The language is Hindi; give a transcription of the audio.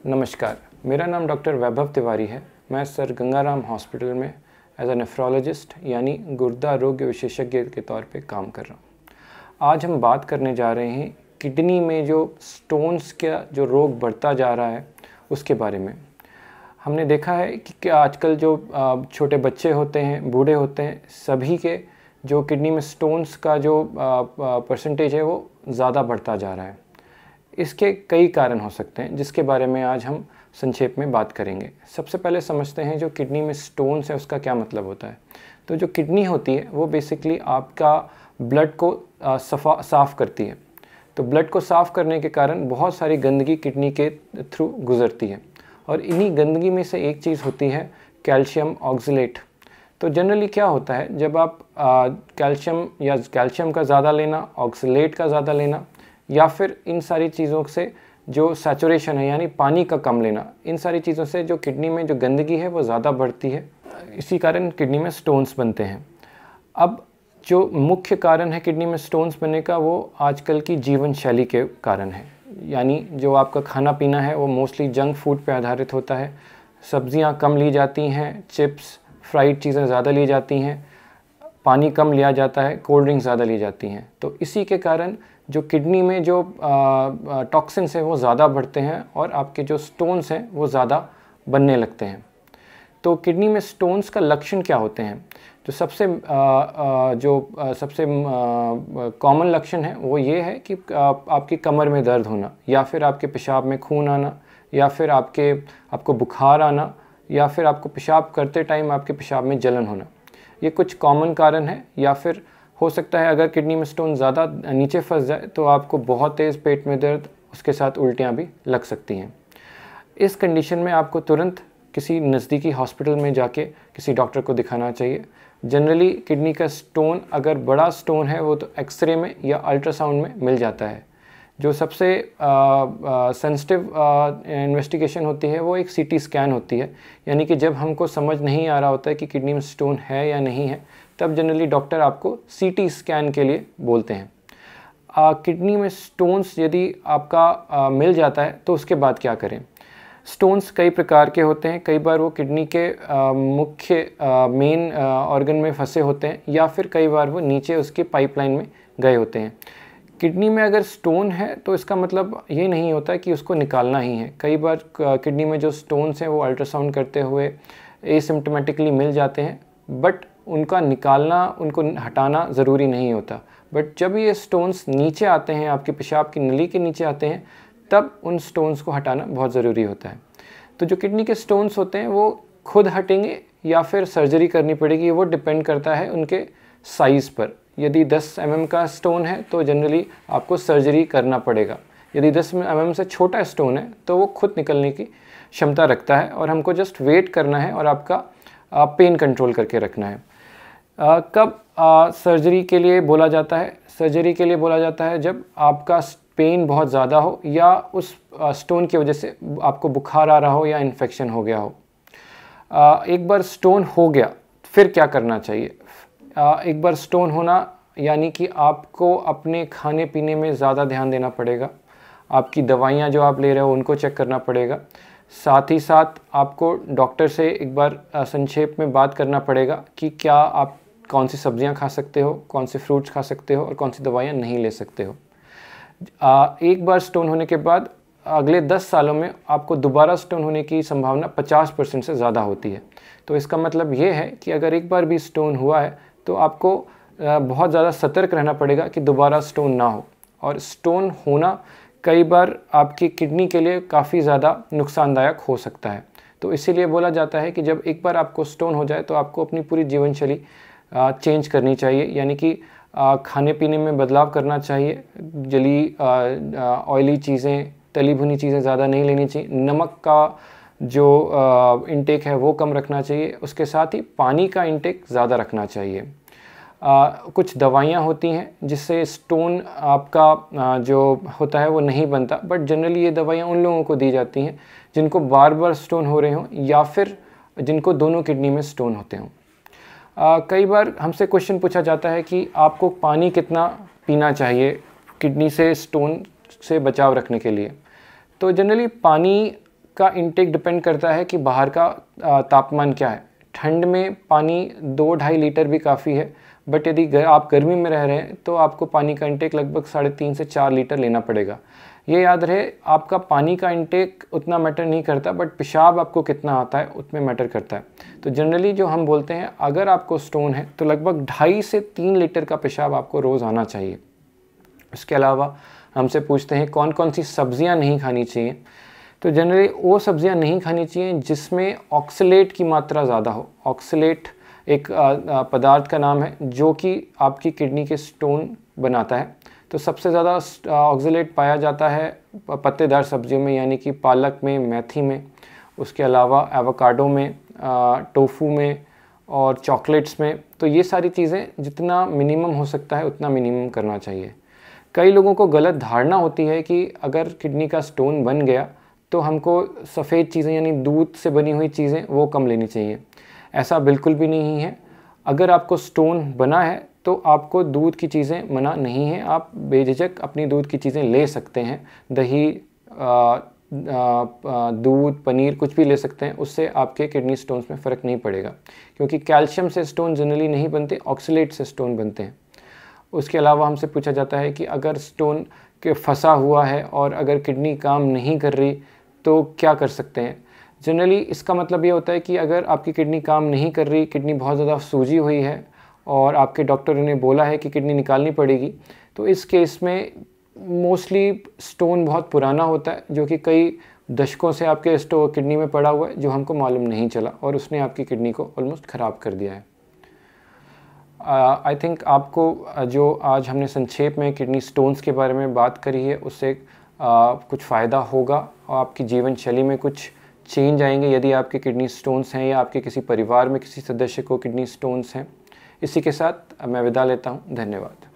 नमस्कार, मेरा नाम डॉक्टर वैभव तिवारी है। मैं सर गंगाराम हॉस्पिटल में एज ए नेफ्रोलॉजिस्ट यानी गुर्दा रोग विशेषज्ञ के तौर पे काम कर रहा हूँ। आज हम बात करने जा रहे हैं किडनी में जो स्टोन्स का जो रोग बढ़ता जा रहा है उसके बारे में। हमने देखा है कि आजकल जो छोटे बच्चे होते हैं, बूढ़े होते हैं, सभी के जो किडनी में स्टोन्स का जो परसेंटेज है वो ज़्यादा बढ़ता जा रहा है। इसके कई कारण हो सकते हैं जिसके बारे में आज हम संक्षेप में बात करेंगे। सबसे पहले समझते हैं जो किडनी में स्टोन्स है उसका क्या मतलब होता है। तो जो किडनी होती है वो बेसिकली आपका ब्लड को साफ़ करती है। तो ब्लड को साफ़ करने के कारण बहुत सारी गंदगी किडनी के थ्रू गुज़रती है और इन्हीं गंदगी में से एक चीज़ होती है कैल्शियम ऑक्सलेट। तो जनरली क्या होता है, जब आप कैल्शियम का ज़्यादा लेना, ऑक्सलेट का ज़्यादा लेना या फिर इन सारी चीज़ों से जो सैचुरेशन है यानी पानी का कम लेना, इन सारी चीज़ों से जो किडनी में जो गंदगी है वो ज़्यादा बढ़ती है। इसी कारण किडनी में स्टोन्स बनते हैं। अब जो मुख्य कारण है किडनी में स्टोन्स बनने का वो आजकल की जीवन शैली के कारण है। यानी जो आपका खाना पीना है वो मोस्टली जंक फूड पे आधारित होता है। सब्जियां कम ली जाती हैं, चिप्स फ्राइड चीज़ें ज़्यादा ली जाती हैं, पानी कम लिया जाता है, कोल्ड ड्रिंक्स ज़्यादा ली जाती हैं। तो इसी के कारण जो किडनी में जो टॉक्सिन्स हैं वो ज़्यादा बढ़ते हैं और आपके जो स्टोन्स हैं वो ज़्यादा बनने लगते हैं। तो किडनी में स्टोन्स का लक्षण क्या होते हैं? तो सबसे कॉमन लक्षण है वो ये है कि आपकी कमर में दर्द होना या फिर आपके पेशाब में खून आना या फिर आपको बुखार आना या फिर आपको पेशाब करते टाइम आपके पेशाब में जलन होना। ये कुछ कॉमन कारण है। या फिर हो सकता है अगर किडनी में स्टोन ज़्यादा नीचे फंस जाए तो आपको बहुत तेज़ पेट में दर्द, उसके साथ उल्टियाँ भी लग सकती हैं। इस कंडीशन में आपको तुरंत किसी नज़दीकी हॉस्पिटल में जाके किसी डॉक्टर को दिखाना चाहिए। जनरली किडनी का स्टोन अगर बड़ा स्टोन है वो तो एक्सरे में या अल्ट्रासाउंड में मिल जाता है। जो सबसे सेंसिटिव इन्वेस्टिगेशन होती है वो एक सीटी स्कैन होती है। यानी कि जब हमको समझ नहीं आ रहा होता है कि किडनी में स्टोन है या नहीं है, तब जनरली डॉक्टर आपको सीटी स्कैन के लिए बोलते हैं। किडनी में स्टोन्स यदि आपका मिल जाता है तो उसके बाद क्या करें? स्टोन्स कई प्रकार के होते हैं। कई बार वो किडनी के मुख्य मेन ऑर्गन में फंसे होते हैं या फिर कई बार वो नीचे उसके पाइपलाइन में गए होते हैं। किडनी में अगर स्टोन है तो इसका मतलब ये नहीं होता कि उसको निकालना ही है। कई बार किडनी में जो स्टोन्स हैं वो अल्ट्रासाउंड करते हुए एसिम्प्टोमेटिकली मिल जाते हैं, बट उनका निकालना, उनको हटाना ज़रूरी नहीं होता। बट जब ये स्टोन्स नीचे आते हैं, आपके पेशाब की नली के नीचे आते हैं, तब उन स्टोन्स को हटाना बहुत ज़रूरी होता है। तो जो किडनी के स्टोन्स होते हैं वो खुद हटेंगे या फिर सर्जरी करनी पड़ेगी, वो डिपेंड करता है उनके साइज़ पर। यदि 10 mm का स्टोन है तो जनरली आपको सर्जरी करना पड़ेगा। यदि 10 mm से छोटा स्टोन है तो वो खुद निकलने की क्षमता रखता है और हमको जस्ट वेट करना है और आपका पेन कंट्रोल करके रखना है। कब सर्जरी के लिए बोला जाता है? सर्जरी के लिए बोला जाता है जब आपका पेन बहुत ज़्यादा हो या उस स्टोन की वजह से आपको बुखार आ रहा हो या इन्फेक्शन हो गया हो। एक बार स्टोन हो गया फिर क्या करना चाहिए? एक बार स्टोन होना यानी कि आपको अपने खाने पीने में ज़्यादा ध्यान देना पड़ेगा। आपकी दवाइयाँ जो आप ले रहे हो उनको चेक करना पड़ेगा। साथ ही साथ आपको डॉक्टर से एक बार संक्षेप में बात करना पड़ेगा कि क्या आप कौन सी सब्जियां खा सकते हो, कौन से फ्रूट्स खा सकते हो और कौन सी दवाइयाँ नहीं ले सकते हो। एक बार स्टोन होने के बाद अगले 10 सालों में आपको दोबारा स्टोन होने की संभावना 50% से ज़्यादा होती है। तो इसका मतलब ये है कि अगर एक बार भी स्टोन हुआ है तो आपको बहुत ज़्यादा सतर्क रहना पड़ेगा कि दोबारा स्टोन ना हो। और स्टोन होना कई बार आपकी किडनी के लिए काफ़ी ज़्यादा नुकसानदायक हो सकता है। तो इसीलिए बोला जाता है कि जब एक बार आपको स्टोन हो जाए तो आपको अपनी पूरी जीवन शैली चेंज करनी चाहिए। यानी कि खाने पीने में बदलाव करना चाहिए। जली ऑयली चीज़ें, तली भुनी चीज़ें ज़्यादा नहीं लेनी चाहिए। नमक का जो इंटेक है वो कम रखना चाहिए। उसके साथ ही पानी का इंटेक ज़्यादा रखना चाहिए। कुछ दवाइयाँ होती हैं जिससे स्टोन आपका जो होता है वो नहीं बनता, बट जनरली ये दवाइयाँ उन लोगों को दी जाती हैं जिनको बार बार स्टोन हो रहे हों या फिर जिनको दोनों किडनी में स्टोन होते हों। कई बार हमसे क्वेश्चन पूछा जाता है कि आपको पानी कितना पीना चाहिए किडनी से स्टोन से बचाव रखने के लिए। तो जनरली पानी का इंटेक डिपेंड करता है कि बाहर का तापमान क्या है। ठंड में पानी 2-2.5 लीटर भी काफ़ी है, बट यदि आप गर्मी में रह रहे हैं तो आपको पानी का इंटेक लगभग 3.5 से 4 लीटर लेना पड़ेगा। ये याद रहे, आपका पानी का इंटेक उतना मैटर नहीं करता, बट पेशाब आपको कितना आता है उसमें मैटर करता है। तो जनरली जो हम बोलते हैं, अगर आपको स्टोन है तो लगभग 2.5 से 3 लीटर का पेशाब आपको रोज़ आना चाहिए। इसके अलावा हमसे पूछते हैं कौन कौन सी सब्जियां नहीं खानी चाहिए। तो जनरली वो सब्जियां नहीं खानी चाहिए जिसमें ऑक्सलेट की मात्रा ज़्यादा हो। ऑक्सलेट एक पदार्थ का नाम है जो कि आपकी किडनी के स्टोन बनाता है। तो सबसे ज़्यादा ऑक्सलेट पाया जाता है पत्तेदार सब्जियों में, यानी कि पालक में, मेथी में, उसके अलावा एवोकाडो में, टोफू में और चॉकलेट्स में। तो ये सारी चीज़ें जितना मिनिमम हो सकता है उतना मिनिमम करना चाहिए। कई लोगों को गलत धारणा होती है कि अगर किडनी का स्टोन बन गया तो हमको सफ़ेद चीज़ें यानी दूध से बनी हुई चीज़ें वो कम लेनी चाहिए। ऐसा बिल्कुल भी नहीं है। अगर आपको स्टोन बना है तो आपको दूध की चीज़ें मना नहीं है, आप बेझिझक अपनी दूध की चीज़ें ले सकते हैं। दही, दूध, पनीर कुछ भी ले सकते हैं, उससे आपके किडनी स्टोन्स में फ़र्क नहीं पड़ेगा, क्योंकि कैल्शियम से स्टोन जनरली नहीं बनते, ऑक्सलेट से स्टोन बनते हैं। उसके अलावा हमसे पूछा जाता है कि अगर स्टोन के फंसा हुआ है और अगर किडनी काम नहीं कर रही तो क्या कर सकते हैं। जनरली इसका मतलब ये होता है कि अगर आपकी किडनी काम नहीं कर रही, किडनी बहुत ज़्यादा सूजी हुई है और आपके डॉक्टर ने बोला है कि किडनी निकालनी पड़ेगी, तो इस केस में मोस्टली स्टोन बहुत पुराना होता है जो कि कई दशकों से आपके किडनी में पड़ा हुआ है, जो हमको मालूम नहीं चला और उसने आपकी किडनी को ऑलमोस्ट ख़राब कर दिया है। आई थिंक आपको जो आज हमने संक्षेप में किडनी स्टोन्स के बारे में बात करी है उससे कुछ फ़ायदा होगा और आपकी जीवन शैली में कुछ चेंज आएंगे यदि आपके किडनी स्टोन्स हैं या आपके किसी परिवार में किसी सदस्य को किडनी स्टोन्स हैं। इसी के साथ मैं विदा लेता हूँ। धन्यवाद।